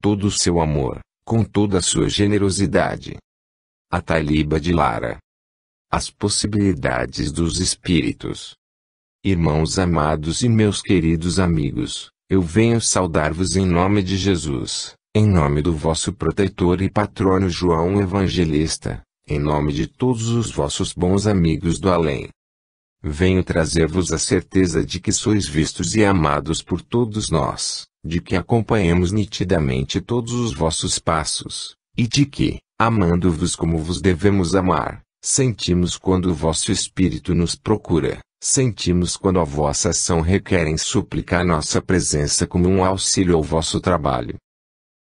todo o seu amor, com toda a sua generosidade. A Taliba de Lara. As possibilidades dos espíritos. Irmãos amados e meus queridos amigos, eu venho saudar-vos em nome de Jesus, em nome do vosso protetor e patrono João Evangelista, em nome de todos os vossos bons amigos do além. Venho trazer-vos a certeza de que sois vistos e amados por todos nós, de que acompanhamos nitidamente todos os vossos passos, e de que, amando-vos como vos devemos amar, sentimos quando o vosso espírito nos procura, sentimos quando a vossa ação requer em súplica a nossa presença como um auxílio ao vosso trabalho.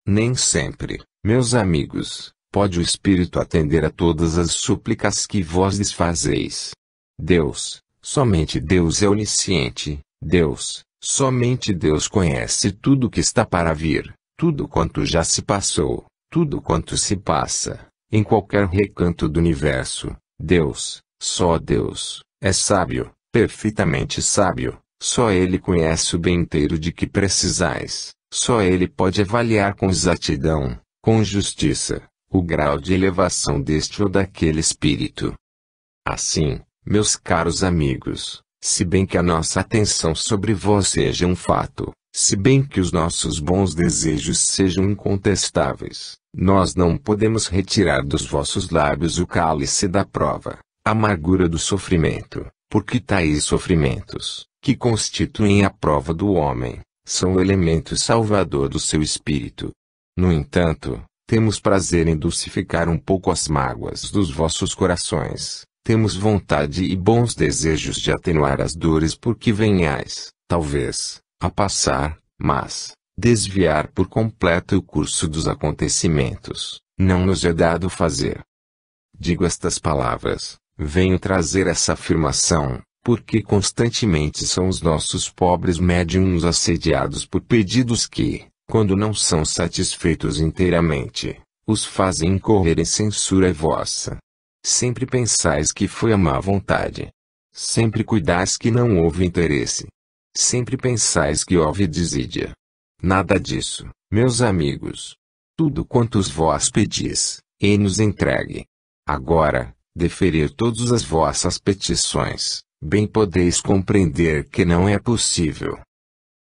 Nem sempre, meus amigos, pode o espírito atender a todas as súplicas que vós lhes fazeis. Deus, somente Deus é onisciente, Deus, somente Deus conhece tudo o que está para vir, tudo quanto já se passou, tudo quanto se passa, em qualquer recanto do universo. Deus, só Deus, é sábio, perfeitamente sábio, só Ele conhece o bem inteiro de que precisais, só Ele pode avaliar com exatidão, com justiça, o grau de elevação deste ou daquele espírito. Assim, meus caros amigos, se bem que a nossa atenção sobre vós seja um fato, se bem que os nossos bons desejos sejam incontestáveis, nós não podemos retirar dos vossos lábios o cálice da prova, a amargura do sofrimento, porque tais sofrimentos, que constituem a prova do homem, são o elemento salvador do seu espírito. No entanto, temos prazer em dulcificar um pouco as mágoas dos vossos corações, temos vontade e bons desejos de atenuar as dores por que venhais, talvez, a passar, mas, desviar por completo o curso dos acontecimentos, não nos é dado fazer. Digo estas palavras, venho trazer essa afirmação, porque constantemente são os nossos pobres médiuns assediados por pedidos que, quando não são satisfeitos inteiramente, os fazem incorrer em censura vossa. Sempre pensais que foi a má vontade. Sempre cuidais que não houve interesse. Sempre pensais que houve desídia. Nada disso, meus amigos. Tudo quanto vós pedis, nos entregue. Agora, deferir todas as vossas petições, bem podeis compreender que não é possível.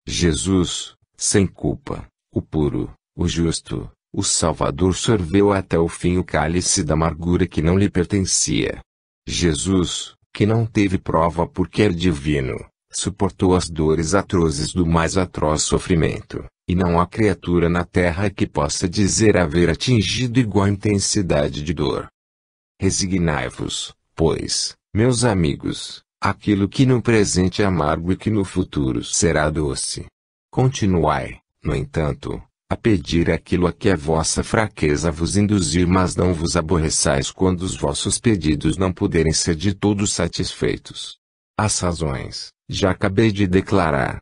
Jesus, sem culpa, o puro, o justo, o Salvador sorveu até o fim o cálice da amargura que não lhe pertencia. Jesus, que não teve prova porque era divino, suportou as dores atrozes do mais atroz sofrimento, e não há criatura na terra que possa dizer haver atingido igual intensidade de dor. Resignai-vos, pois, meus amigos, àquilo que no presente é amargo e que no futuro será doce. Continuai, no entanto, a pedir aquilo a que a vossa fraqueza vos induzir, mas não vos aborreçais quando os vossos pedidos não puderem ser de todos satisfeitos. As razões, já acabei de declarar.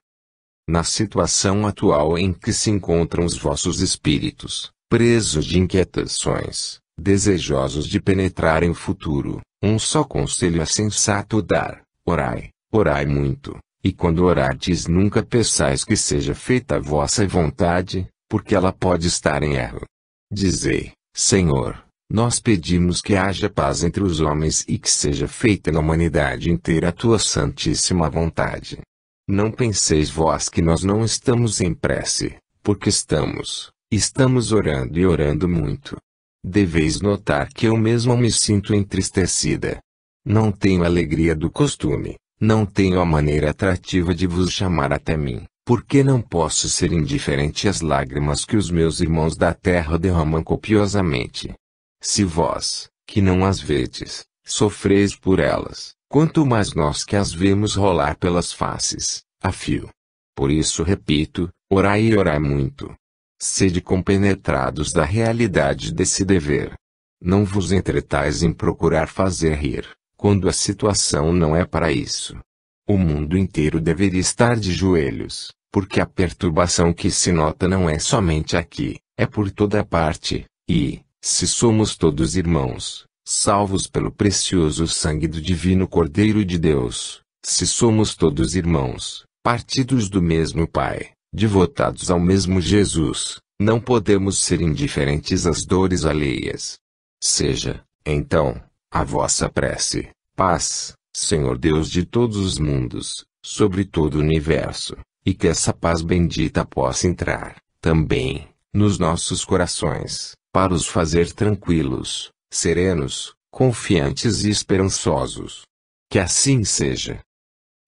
Na situação atual em que se encontram os vossos espíritos, presos de inquietações, desejosos de penetrarem o futuro, um só conselho é sensato dar: orai, orai muito, e quando orardes nunca peçais que seja feita a vossa vontade, porque ela pode estar em erro. Dizei: Senhor, nós pedimos que haja paz entre os homens e que seja feita na humanidade inteira a tua santíssima vontade. Não penseis vós que nós não estamos em prece, porque estamos orando e orando muito. Deveis notar que eu mesmo me sinto entristecida. Não tenho a alegria do costume, não tenho a maneira atrativa de vos chamar até mim, porque não posso ser indiferente às lágrimas que os meus irmãos da terra derramam copiosamente. Se vós, que não as vedes, sofreis por elas, quanto mais nós que as vemos rolar pelas faces, a fio. Por isso repito, orai e orai muito. Sede compenetrados da realidade desse dever. Não vos entretais em procurar fazer rir, quando a situação não é para isso. O mundo inteiro deveria estar de joelhos, porque a perturbação que se nota não é somente aqui, é por toda parte, e, se somos todos irmãos, salvos pelo precioso sangue do divino Cordeiro de Deus, se somos todos irmãos, partidos do mesmo Pai, devotados ao mesmo Jesus, Não podemos ser indiferentes às dores alheias. Seja, então, a vossa prece, paz, Senhor Deus de todos os mundos, sobre todo o universo, e que essa paz bendita possa entrar, também, nos nossos corações, para os fazer tranquilos, serenos, confiantes e esperançosos. Que assim seja.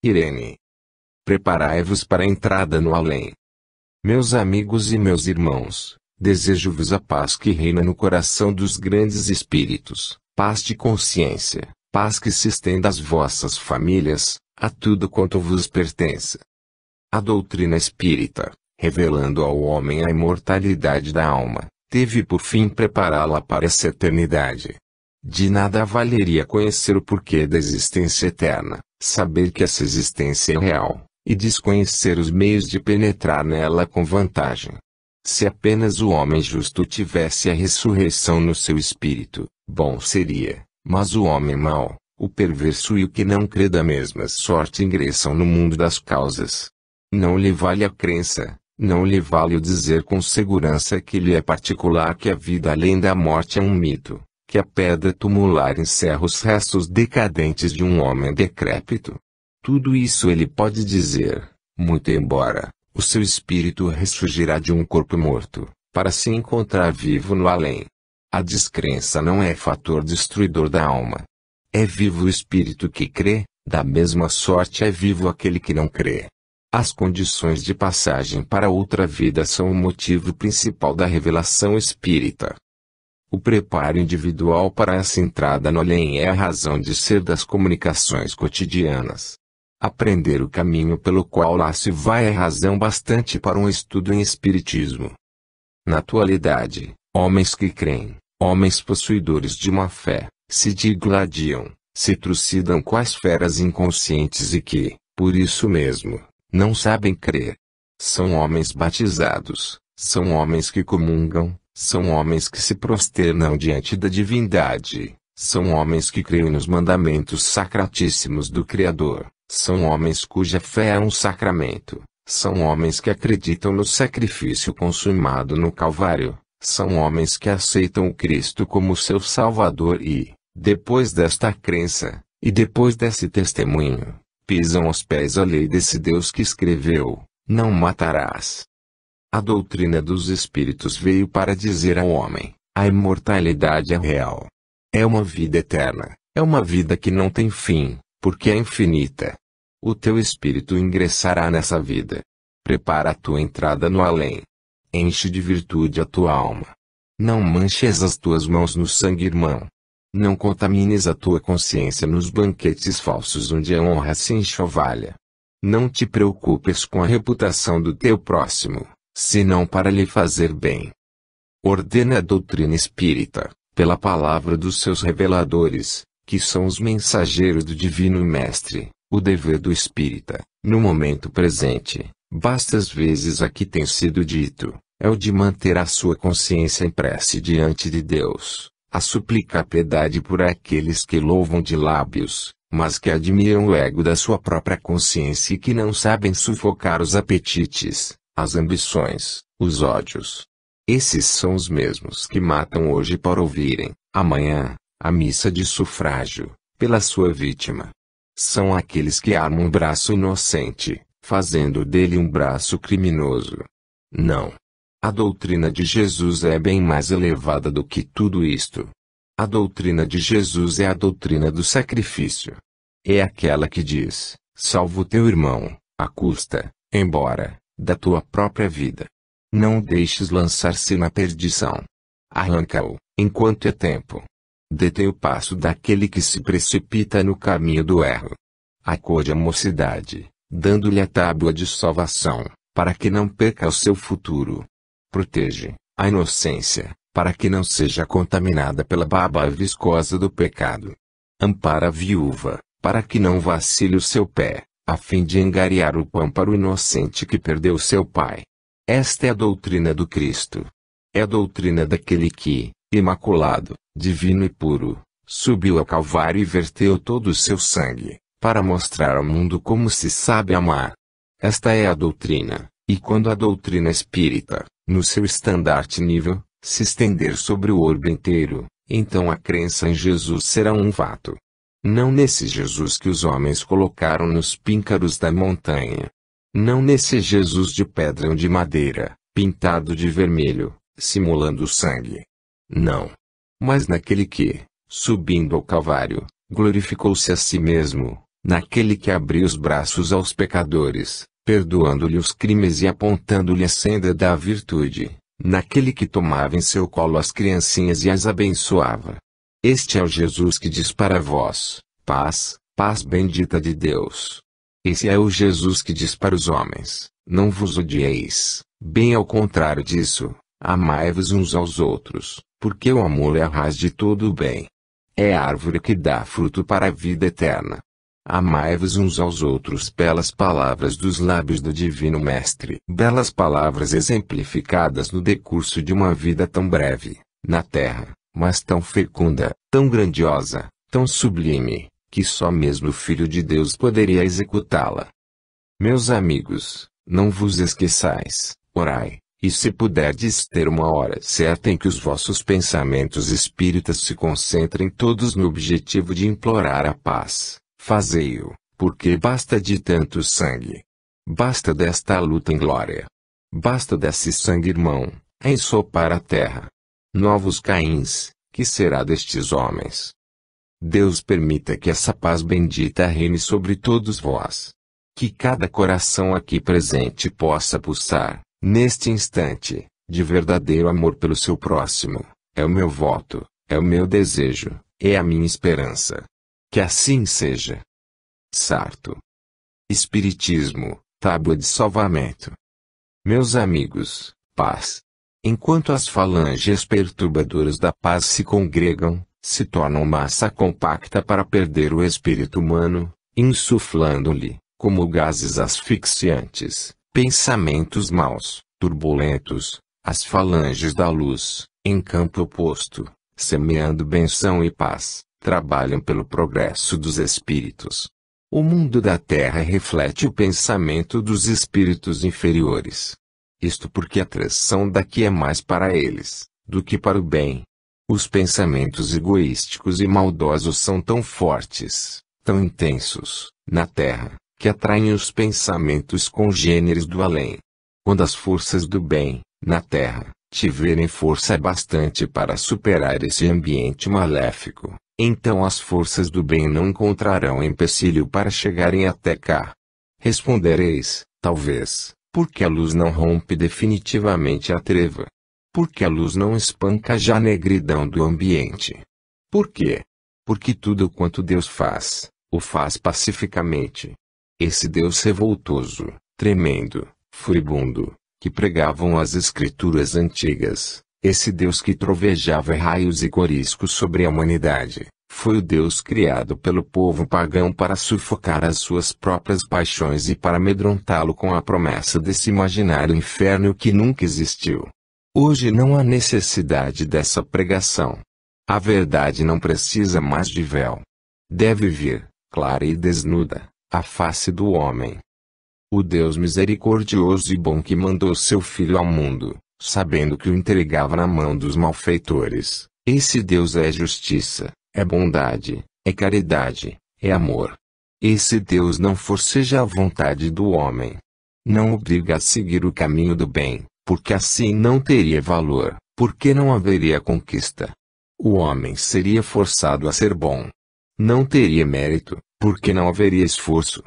Irene. Preparai-vos para a entrada no além. Meus amigos e meus irmãos, desejo-vos a paz que reina no coração dos grandes espíritos, paz de consciência, paz que se estenda às vossas famílias, a tudo quanto vos pertence. A doutrina espírita, revelando ao homem a imortalidade da alma, teve por fim prepará-la para essa eternidade. De nada valeria conhecer o porquê da existência eterna, saber que essa existência é real, e desconhecer os meios de penetrar nela com vantagem. Se apenas o homem justo tivesse a ressurreição no seu espírito, bom seria, mas o homem mau, o perverso e o que não crê da mesma sorte ingressam no mundo das causas. Não lhe vale a crença, não lhe vale o dizer com segurança que lhe é particular que a vida além da morte é um mito, que a pedra tumular encerra os restos decadentes de um homem decrépito. Tudo isso ele pode dizer, muito embora o seu espírito ressurgirá de um corpo morto, para se encontrar vivo no além. A descrença não é fator destruidor da alma. É vivo o espírito que crê, da mesma sorte é vivo aquele que não crê. As condições de passagem para outra vida são o motivo principal da revelação espírita. O preparo individual para essa entrada no além é a razão de ser das comunicações cotidianas. Aprender o caminho pelo qual lá se vai é razão bastante para um estudo em espiritismo. Na atualidade, homens que creem, homens possuidores de uma fé, se digladiam, se trucidam quais feras inconscientes e que, por isso mesmo, não sabem crer. São homens batizados, são homens que comungam, são homens que se prosternam diante da divindade, são homens que creem nos mandamentos sacratíssimos do Criador, são homens cuja fé é um sacramento, são homens que acreditam no sacrifício consumado no Calvário, são homens que aceitam o Cristo como seu Salvador e, depois desta crença, e depois desse testemunho, pisam aos pés a lei desse Deus que escreveu, não matarás. A doutrina dos Espíritos veio para dizer ao homem, a imortalidade é real. É uma vida eterna, é uma vida que não tem fim, porque é infinita. O teu espírito ingressará nessa vida. Prepara a tua entrada no além. Enche de virtude a tua alma. Não manches as tuas mãos no sangue irmão. Não contamines a tua consciência nos banquetes falsos onde a honra se enxovalha. Não te preocupes com a reputação do teu próximo, senão para lhe fazer bem. Ordena a doutrina espírita, pela palavra dos seus reveladores, que são os mensageiros do Divino Mestre, o dever do espírita, no momento presente, bastas vezes aqui tem sido dito, é o de manter a sua consciência em prece diante de Deus, a suplicar piedade por aqueles que louvam de lábios, mas que admiram o ego da sua própria consciência e que não sabem sufocar os apetites, as ambições, os ódios. Esses são os mesmos que matam hoje para ouvirem, amanhã, a missa de sufrágio, pela sua vítima. São aqueles que armam um braço inocente, fazendo dele um braço criminoso. Não. A doutrina de Jesus é bem mais elevada do que tudo isto. A doutrina de Jesus é a doutrina do sacrifício. É aquela que diz, salva o teu irmão, à custa, embora, da tua própria vida. Não o deixes lançar-se na perdição. Arranca-o, enquanto é tempo. Detém o passo daquele que se precipita no caminho do erro. Acode a mocidade, dando-lhe a tábua de salvação, para que não perca o seu futuro. Protege a inocência, para que não seja contaminada pela baba viscosa do pecado. Ampara a viúva, para que não vacile o seu pé, a fim de angariar o pão para o inocente que perdeu seu pai. Esta é a doutrina do Cristo. É a doutrina daquele que, imaculado, divino e puro, subiu ao Calvário e verteu todo o seu sangue, para mostrar ao mundo como se sabe amar. Esta é a doutrina, e quando a doutrina espírita, no seu estandarte nível, se estender sobre o orbe inteiro, então a crença em Jesus será um fato. Não nesse Jesus que os homens colocaram nos píncaros da montanha. Não nesse Jesus de pedra ou de madeira, pintado de vermelho, simulando sangue. Não. Mas naquele que, subindo ao Calvário, glorificou-se a si mesmo, naquele que abriu os braços aos pecadores, perdoando-lhe os crimes e apontando-lhe a senda da virtude, naquele que tomava em seu colo as criancinhas e as abençoava. Este é o Jesus que diz para vós, paz, paz bendita de Deus. Esse é o Jesus que diz para os homens, não vos odieis, bem ao contrário disso, amai-vos uns aos outros, porque o amor é a raiz de todo o bem. É a árvore que dá fruto para a vida eterna. Amai-vos uns aos outros, belas palavras dos lábios do Divino Mestre. Belas palavras exemplificadas no decurso de uma vida tão breve, na terra, mas tão fecunda, tão grandiosa, tão sublime, que só mesmo o Filho de Deus poderia executá-la. Meus amigos, não vos esqueçais, orai, e se puderdes ter uma hora certa em que os vossos pensamentos espíritas se concentrem todos no objetivo de implorar a paz, fazei-o, porque basta de tanto sangue. Basta desta luta em glória. Basta desse sangue irmão, a ensopar a terra. Novos Caíns, que será destes homens? Deus permita que essa paz bendita reine sobre todos vós. Que cada coração aqui presente possa pulsar, neste instante, de verdadeiro amor pelo seu próximo. É o meu voto, é o meu desejo, é a minha esperança. Que assim seja. Sarto. Espiritismo, tábua de salvamento. Meus amigos, paz. Enquanto as falanges perturbadoras da paz se congregam, se tornam massa compacta para perder o espírito humano, insuflando-lhe, como gases asfixiantes, pensamentos maus, turbulentos, as falanges da luz, em campo oposto, semeando benção e paz, trabalham pelo progresso dos espíritos. O mundo da terra reflete o pensamento dos espíritos inferiores. Isto porque a atração daqui é mais para eles, do que para o bem. Os pensamentos egoísticos e maldosos são tão fortes, tão intensos, na terra, que atraem os pensamentos congêneres do além. Quando as forças do bem, na terra, tiverem força bastante para superar esse ambiente maléfico, então as forças do bem não encontrarão empecilho para chegarem até cá. Respondereis, talvez, porque a luz não rompe definitivamente a treva. Porque a luz não espanca já a negridão do ambiente. Por quê? Porque tudo quanto Deus faz, o faz pacificamente. Esse Deus revoltoso, tremendo, furibundo, que pregavam as escrituras antigas, esse Deus que trovejava raios e coriscos sobre a humanidade, foi o Deus criado pelo povo pagão para sufocar as suas próprias paixões e para amedrontá-lo com a promessa desse imaginário inferno que nunca existiu. Hoje não há necessidade dessa pregação. A verdade não precisa mais de véu. Deve vir, clara e desnuda, a face do homem. O Deus misericordioso e bom que mandou seu Filho ao mundo, sabendo que o entregava na mão dos malfeitores, esse Deus é justiça, é bondade, é caridade, é amor. Esse Deus não forceja a vontade do homem. Não obriga a seguir o caminho do bem, porque assim não teria valor, porque não haveria conquista. O homem seria forçado a ser bom. Não teria mérito, porque não haveria esforço.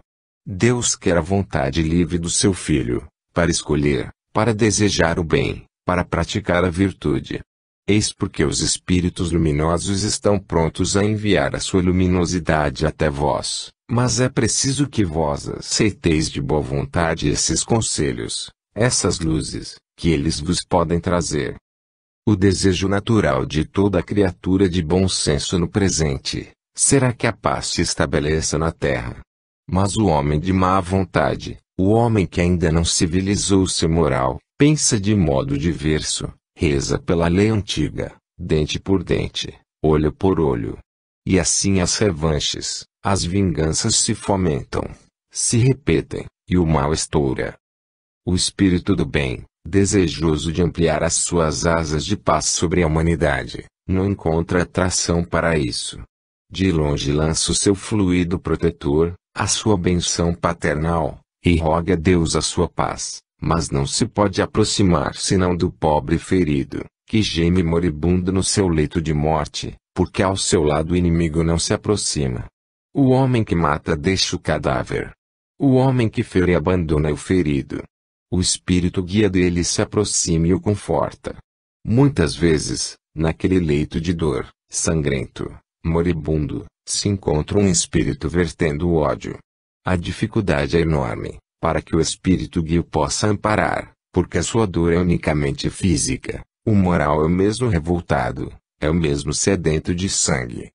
Deus quer a vontade livre do seu Filho, para escolher, para desejar o bem, para praticar a virtude. Eis porque os espíritos luminosos estão prontos a enviar a sua luminosidade até vós, mas é preciso que vós aceiteis de boa vontade esses conselhos, essas luzes, que eles vos podem trazer. O desejo natural de toda criatura de bom senso no presente, será que a paz se estabeleça na terra. Mas o homem de má vontade, o homem que ainda não civilizou seu moral, pensa de modo diverso, reza pela lei antiga, dente por dente, olho por olho. E assim as revanches, as vinganças se fomentam, se repetem, e o mal estoura. O espírito do bem, desejoso de ampliar as suas asas de paz sobre a humanidade, não encontra atração para isso. De longe lança o seu fluido protetor, a sua benção paternal, e roga a Deus a sua paz, mas não se pode aproximar senão do pobre ferido, que geme moribundo no seu leito de morte, porque ao seu lado o inimigo não se aproxima. O homem que mata deixa o cadáver. O homem que fere abandona o ferido. O espírito guia dele se aproxima e o conforta. Muitas vezes, naquele leito de dor, sangrento, moribundo, se encontra um espírito vertendo o ódio. A dificuldade é enorme, para que o espírito guia possa amparar, porque a sua dor é unicamente física, o moral é o mesmo revoltado, é o mesmo sedento de sangue.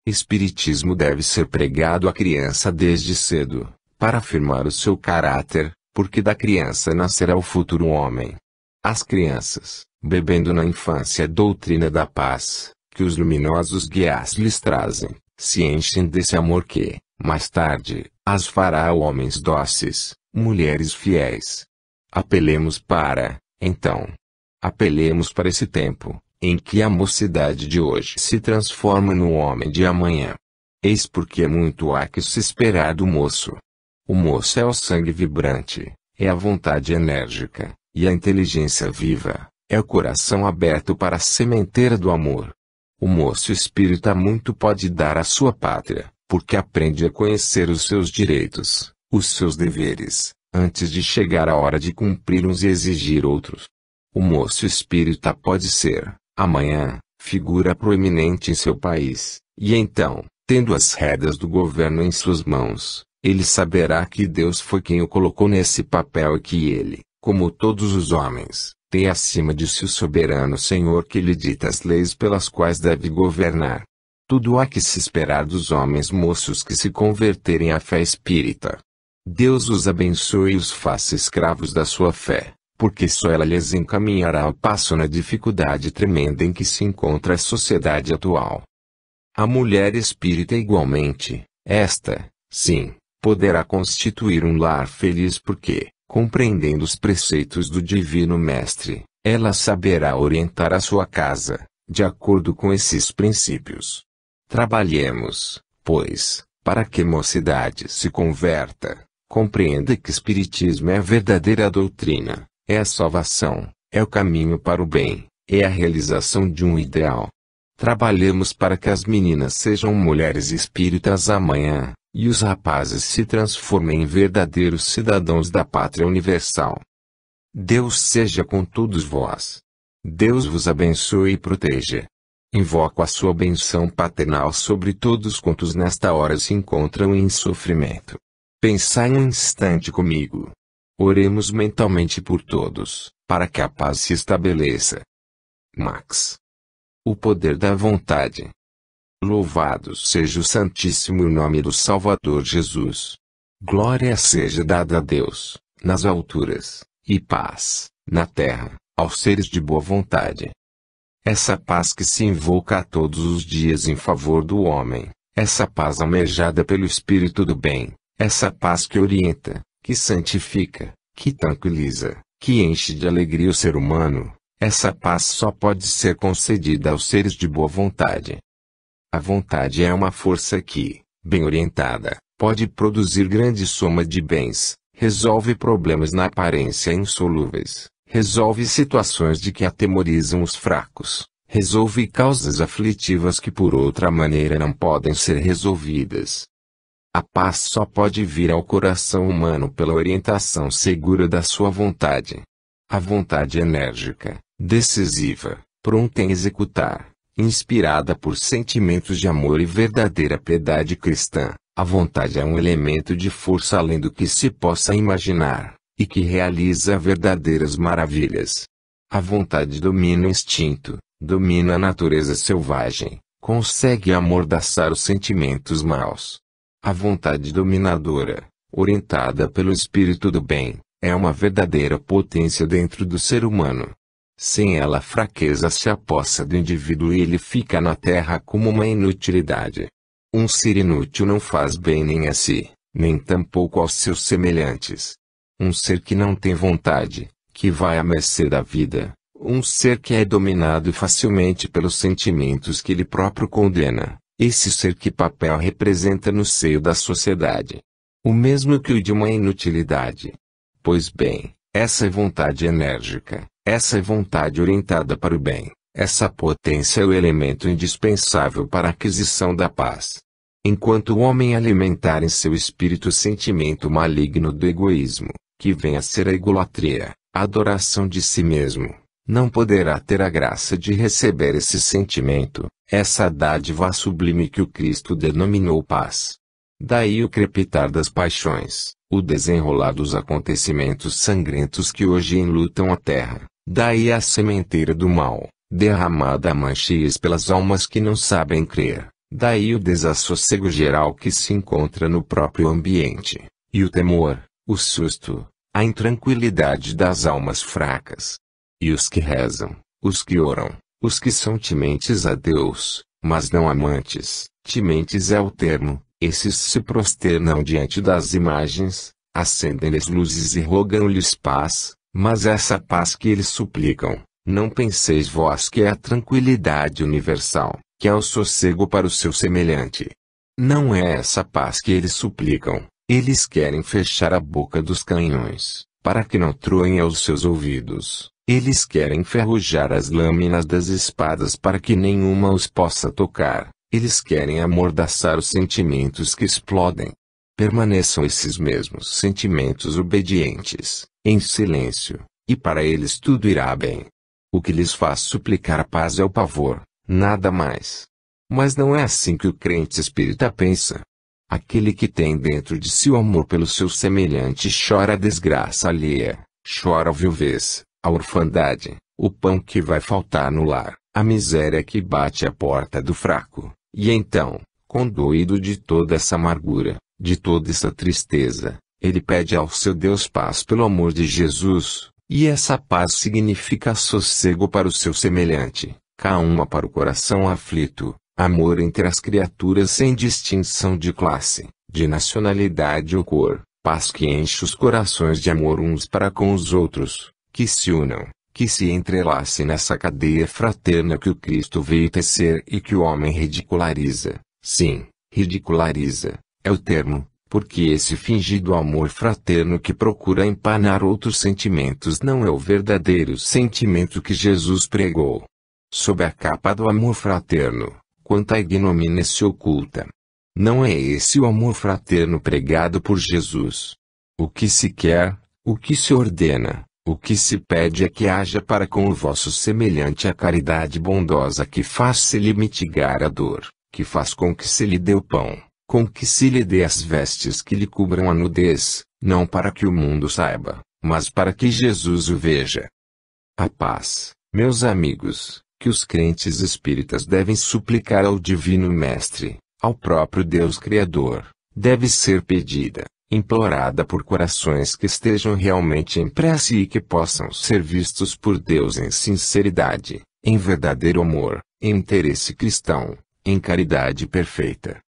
Espiritismo deve ser pregado à criança desde cedo, para afirmar o seu caráter, porque da criança nascerá o futuro homem. As crianças, bebendo na infância a doutrina da paz, que os luminosos guias lhes trazem, se enchem desse amor que, mais tarde, as fará homens dóceis, mulheres fiéis. Apelemos para, então. Apelemos para esse tempo, em que a mocidade de hoje se transforma no homem de amanhã. Eis porque muito há que se esperar do moço. O moço é o sangue vibrante, é a vontade enérgica, e a inteligência viva, é o coração aberto para a sementeira do amor. O moço espírita muito pode dar à sua pátria, porque aprende a conhecer os seus direitos, os seus deveres, antes de chegar a hora de cumpri-los e exigir outros. O moço espírita pode ser, amanhã, figura proeminente em seu país, e então, tendo as rédeas do governo em suas mãos, ele saberá que Deus foi quem o colocou nesse papel e que ele, como todos os homens, tem acima de si o soberano Senhor que lhe dita as leis pelas quais deve governar. Tudo há que se esperar dos homens moços que se converterem à fé espírita. Deus os abençoe e os faça escravos da sua fé, porque só ela lhes encaminhará ao passo na dificuldade tremenda em que se encontra a sociedade atual. A mulher espírita igualmente, esta, sim, poderá constituir um lar feliz porque, compreendendo os preceitos do Divino Mestre, ela saberá orientar a sua casa, de acordo com esses princípios. Trabalhemos, pois, para que a mocidade se converta, compreenda que Espiritismo é a verdadeira doutrina, é a salvação, é o caminho para o bem, é a realização de um ideal. Trabalhemos para que as meninas sejam mulheres espíritas amanhã, e os rapazes se transformem em verdadeiros cidadãos da pátria universal. Deus seja com todos vós. Deus vos abençoe e proteja. Invoco a sua benção paternal sobre todos quantos nesta hora se encontram em sofrimento. Pensai um instante comigo. Oremos mentalmente por todos, para que a paz se estabeleça. Max. O poder da vontade. Louvado seja o Santíssimo nome do Salvador Jesus. Glória seja dada a Deus, nas alturas, e paz, na terra, aos seres de boa vontade. Essa paz que se invoca a todos os dias em favor do homem, essa paz almejada pelo Espírito do bem, essa paz que orienta, que santifica, que tranquiliza, que enche de alegria o ser humano, essa paz só pode ser concedida aos seres de boa vontade. A vontade é uma força que, bem orientada, pode produzir grande soma de bens, resolve problemas na aparência insolúveis, resolve situações de que atemorizam os fracos, resolve causas aflitivas que por outra maneira não podem ser resolvidas. A paz só pode vir ao coração humano pela orientação segura da sua vontade. A vontade enérgica, decisiva, pronta em executar, inspirada por sentimentos de amor e verdadeira piedade cristã, a vontade é um elemento de força além do que se possa imaginar, e que realiza verdadeiras maravilhas. A vontade domina o instinto, domina a natureza selvagem, consegue amordaçar os sentimentos maus. A vontade dominadora, orientada pelo espírito do bem, é uma verdadeira potência dentro do ser humano. Sem ela a fraqueza se apossa do indivíduo e ele fica na terra como uma inutilidade. Um ser inútil não faz bem nem a si, nem tampouco aos seus semelhantes. Um ser que não tem vontade, que vai à mercê da vida, um ser que é dominado facilmente pelos sentimentos que ele próprio condena, esse ser que papel representa no seio da sociedade? O mesmo que o de uma inutilidade. Pois bem, essa é vontade enérgica, essa é vontade orientada para o bem, essa potência é o elemento indispensável para a aquisição da paz. Enquanto o homem alimentar em seu espírito o sentimento maligno do egoísmo, que vem a ser a egolatria, a adoração de si mesmo, não poderá ter a graça de receber esse sentimento, essa dádiva sublime que o Cristo denominou paz. Daí o crepitar das paixões, o desenrolar dos acontecimentos sangrentos que hoje enlutam a terra, daí a sementeira do mal, derramada a manchias pelas almas que não sabem crer, daí o desassossego geral que se encontra no próprio ambiente, e o temor, o susto, a intranquilidade das almas fracas. E os que rezam, os que oram, os que são tementes a Deus, mas não amantes, tementes é o termo, esses se prosternam diante das imagens, acendem-lhes luzes e rogam-lhes paz, mas essa paz que eles suplicam, não penseis vós que é a tranquilidade universal, que é o sossego para o seu semelhante. Não é essa paz que eles suplicam, eles querem fechar a boca dos canhões, para que não troem aos seus ouvidos. Eles querem enferrujar as lâminas das espadas para que nenhuma os possa tocar. Eles querem amordaçar os sentimentos que explodem. Permaneçam esses mesmos sentimentos obedientes, em silêncio, e para eles tudo irá bem. O que lhes faz suplicar a paz é o pavor, nada mais. Mas não é assim que o crente espírita pensa. Aquele que tem dentro de si o amor pelo seu semelhante chora a desgraça alheia, chora a viuvez, a orfandade, o pão que vai faltar no lar, a miséria que bate à porta do fraco, e então, condoído de toda essa amargura, de toda essa tristeza, ele pede ao seu Deus paz pelo amor de Jesus, e essa paz significa sossego para o seu semelhante, calma para o coração aflito, amor entre as criaturas sem distinção de classe, de nacionalidade ou cor, paz que enche os corações de amor uns para com os outros, que se unam, que se entrelacem nessa cadeia fraterna que o Cristo veio tecer e que o homem ridiculariza. Sim, ridiculariza, é o termo, porque esse fingido amor fraterno que procura empanar outros sentimentos não é o verdadeiro sentimento que Jesus pregou. Sob a capa do amor fraterno, quanta ignomínia se oculta. Não é esse o amor fraterno pregado por Jesus. O que se quer, o que se ordena, o que se pede é que haja para com o vosso semelhante a caridade bondosa que faz se lhe mitigar a dor, que faz com que se lhe dê o pão, com que se lhe dê as vestes que lhe cubram a nudez, não para que o mundo saiba, mas para que Jesus o veja. A paz, meus amigos, que os crentes espíritas devem suplicar ao Divino Mestre, ao próprio Deus Criador, deve ser pedida, implorada por corações que estejam realmente em prece e que possam ser vistos por Deus em sinceridade, em verdadeiro amor, em interesse cristão, em caridade perfeita.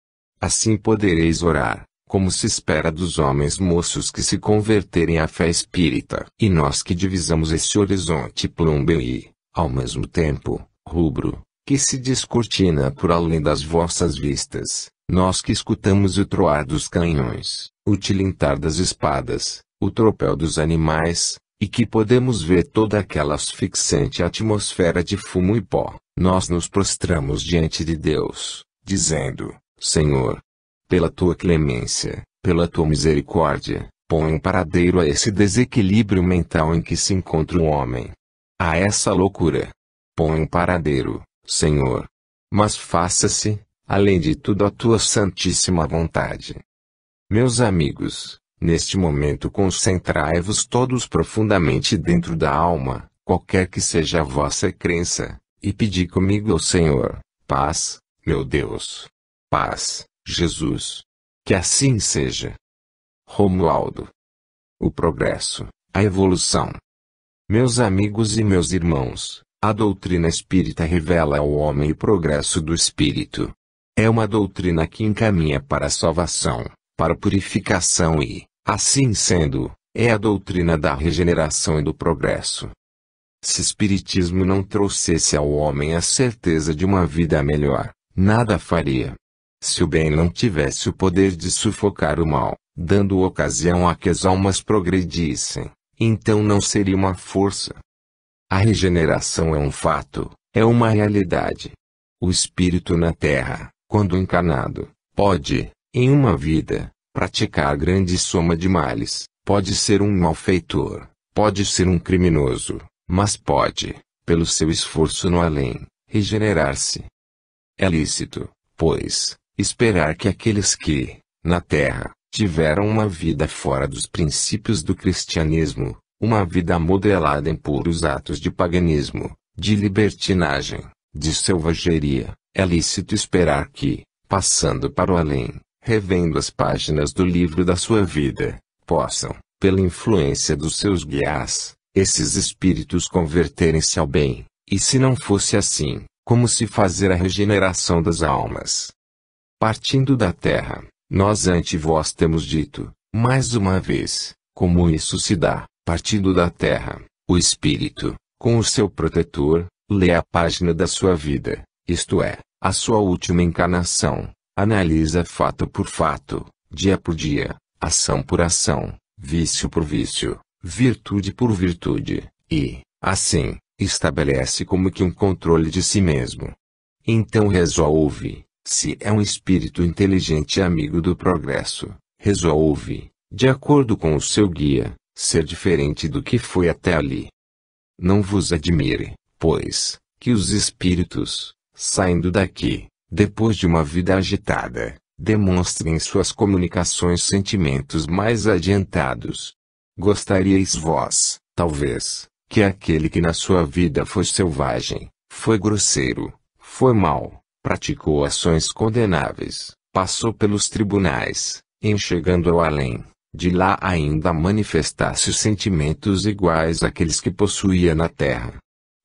Assim podereis orar, como se espera dos homens moços que se converterem à fé espírita. E nós que divisamos esse horizonte plúmbeo e, ao mesmo tempo, rubro, que se descortina por além das vossas vistas, nós que escutamos o troar dos canhões, o tilintar das espadas, o tropel dos animais, e que podemos ver toda aquela asfixiante atmosfera de fumo e pó, nós nos prostramos diante de Deus, dizendo: Senhor, pela tua clemência, pela tua misericórdia, põe um paradeiro a esse desequilíbrio mental em que se encontra o homem. A essa loucura. Põe um paradeiro, Senhor. Mas faça-se, além de tudo, a tua santíssima vontade. Meus amigos, neste momento concentrai-vos todos profundamente dentro da alma, qualquer que seja a vossa crença, e pedi comigo ao Senhor: paz, meu Deus. Paz, Jesus. Que assim seja. Romualdo. O progresso, a evolução. Meus amigos e meus irmãos, a doutrina espírita revela ao homem o progresso do espírito. É uma doutrina que encaminha para a salvação, para a purificação e, assim sendo, É a doutrina da regeneração e do progresso. Se o Espiritismo não trouxesse ao homem a certeza de uma vida melhor, nada faria. Se o bem não tivesse o poder de sufocar o mal, dando ocasião a que as almas progredissem, então não seria uma força. A regeneração é um fato, é uma realidade. O espírito na Terra, quando encarnado, pode, em uma vida, praticar grande soma de males, pode ser um malfeitor, pode ser um criminoso, mas pode, pelo seu esforço no além, regenerar-se. É lícito, pois, esperar que aqueles que, na Terra, tiveram uma vida fora dos princípios do cristianismo, uma vida modelada em puros atos de paganismo, de libertinagem, de selvageria, é lícito esperar que, passando para o além, revendo as páginas do livro da sua vida, possam, pela influência dos seus guias, esses espíritos converterem-se ao bem, e se não fosse assim, como se fazer a regeneração das almas? Partindo da Terra, nós ante vós temos dito, mais uma vez, como isso se dá, partindo da Terra, o Espírito, com o seu protetor, lê a página da sua vida, isto é, a sua última encarnação, analisa fato por fato, dia por dia, ação por ação, vício por vício, virtude por virtude, e, assim, estabelece como que um controle de si mesmo. Então resolve, se é um espírito inteligente e amigo do progresso, resolve, de acordo com o seu guia, ser diferente do que foi até ali. Não vos admire, pois, que os espíritos, saindo daqui, depois de uma vida agitada, demonstrem em suas comunicações sentimentos mais adiantados. Gostaríeis vós, talvez, que aquele que na sua vida foi selvagem, foi grosseiro, foi mau, praticou ações condenáveis, passou pelos tribunais, em chegando ao além, de lá ainda manifestasse sentimentos iguais àqueles que possuía na terra.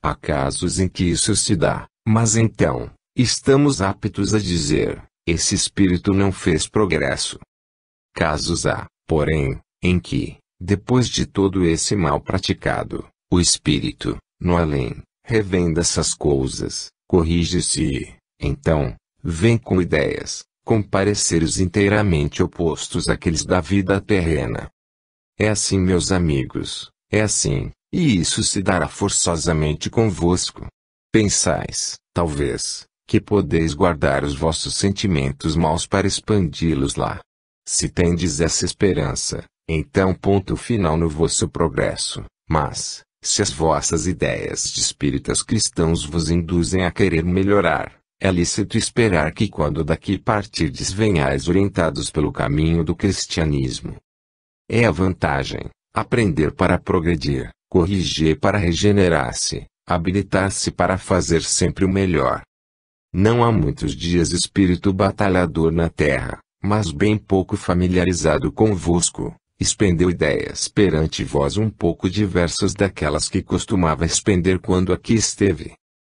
Há casos em que isso se dá, mas então, estamos aptos a dizer, esse espírito não fez progresso. Casos há, porém, em que, depois de todo esse mal praticado, o espírito, no além, revendo essas coisas, corrige-se e, então, vem com ideias, com pareceres inteiramente opostos àqueles da vida terrena. É assim, meus amigos, é assim, e isso se dará forçosamente convosco. Pensais, talvez, que podeis guardar os vossos sentimentos maus para expandi-los lá. Se tendes essa esperança, então ponto final no vosso progresso, mas, se as vossas ideias de espíritas cristãos vos induzem a querer melhorar, é lícito esperar que quando daqui partirdes venhais orientados pelo caminho do cristianismo. É a vantagem, aprender para progredir, corrigir para regenerar-se, habilitar-se para fazer sempre o melhor. Não há muitos dias espírito batalhador na terra, mas bem pouco familiarizado convosco, expendeu ideias perante vós um pouco diversas daquelas que costumava expender quando aqui esteve.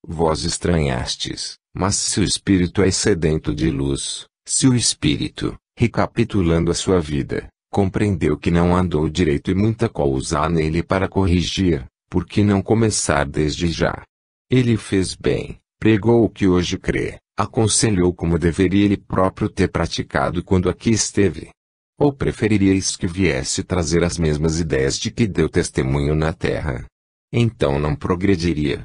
Vós estranhastes, mas se o espírito é sedento de luz, se o espírito, recapitulando a sua vida, compreendeu que não andou direito e muita coisa há nele para corrigir, por que não começar desde já? Ele fez bem, pregou o que hoje crê, aconselhou como deveria ele próprio ter praticado quando aqui esteve. Ou preferiríeis que viesse trazer as mesmas ideias de que deu testemunho na terra? Então não progrediria.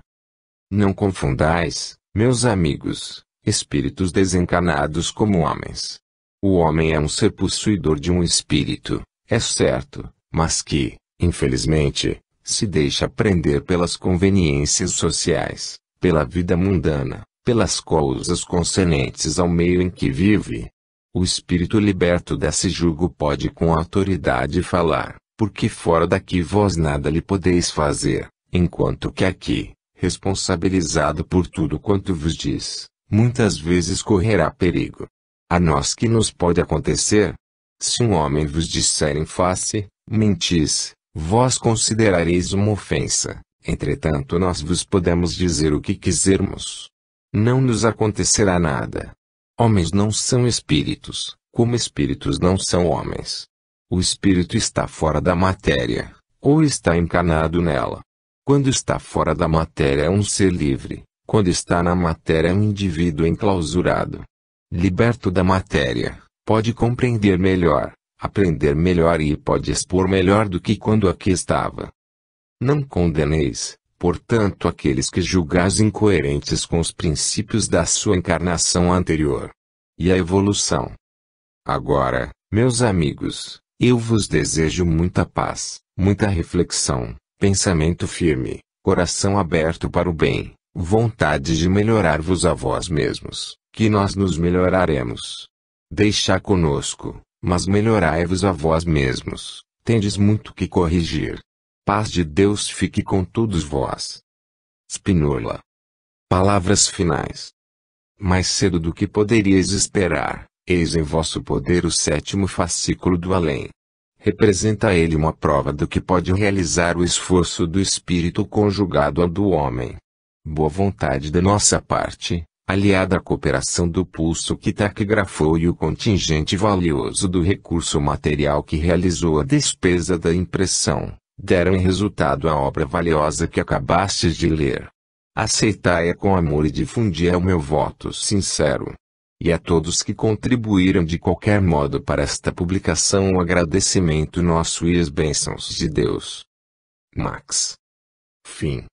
Não confundais, meus amigos, espíritos desencarnados como homens. O homem é um ser possuidor de um espírito, é certo, mas que, infelizmente, se deixa prender pelas conveniências sociais, pela vida mundana, pelas coisas concernentes ao meio em que vive. O espírito liberto desse jugo pode com autoridade falar, porque fora daqui vós nada lhe podeis fazer, enquanto que aqui, responsabilizado por tudo quanto vos diz, muitas vezes correrá perigo. A nós que nos pode acontecer? Se um homem vos disser em face, mentis, vós considerareis uma ofensa, entretanto nós vos podemos dizer o que quisermos. Não nos acontecerá nada. Homens não são espíritos, como espíritos não são homens. O espírito está fora da matéria, ou está encarnado nela. Quando está fora da matéria é um ser livre, quando está na matéria é um indivíduo enclausurado. Liberto da matéria, pode compreender melhor, aprender melhor e pode expor melhor do que quando aqui estava. Não condeneis, portanto, aqueles que julgais incoerentes com os princípios da sua encarnação anterior e a evolução. Agora, meus amigos, eu vos desejo muita paz, muita reflexão, pensamento firme, coração aberto para o bem, vontade de melhorar-vos a vós mesmos, que nós nos melhoraremos. Deixai conosco, mas melhorai-vos a vós mesmos, tendes muito que corrigir. Paz de Deus fique com todos vós. Spínola. Palavras finais. Mais cedo do que poderíeis esperar, eis em vosso poder o 7º fascículo do além. Representa ele uma prova do que pode realizar o esforço do espírito conjugado ao do homem. Boa vontade da nossa parte, aliada à cooperação do pulso que taquigrafou e o contingente valioso do recurso material que realizou a despesa da impressão, deram em resultado a obra valiosa que acabastes de ler. Aceitai-a com amor e difundi-a o meu voto sincero. E a todos que contribuíram de qualquer modo para esta publicação o agradecimento nosso e as bênçãos de Deus. Max. Fim.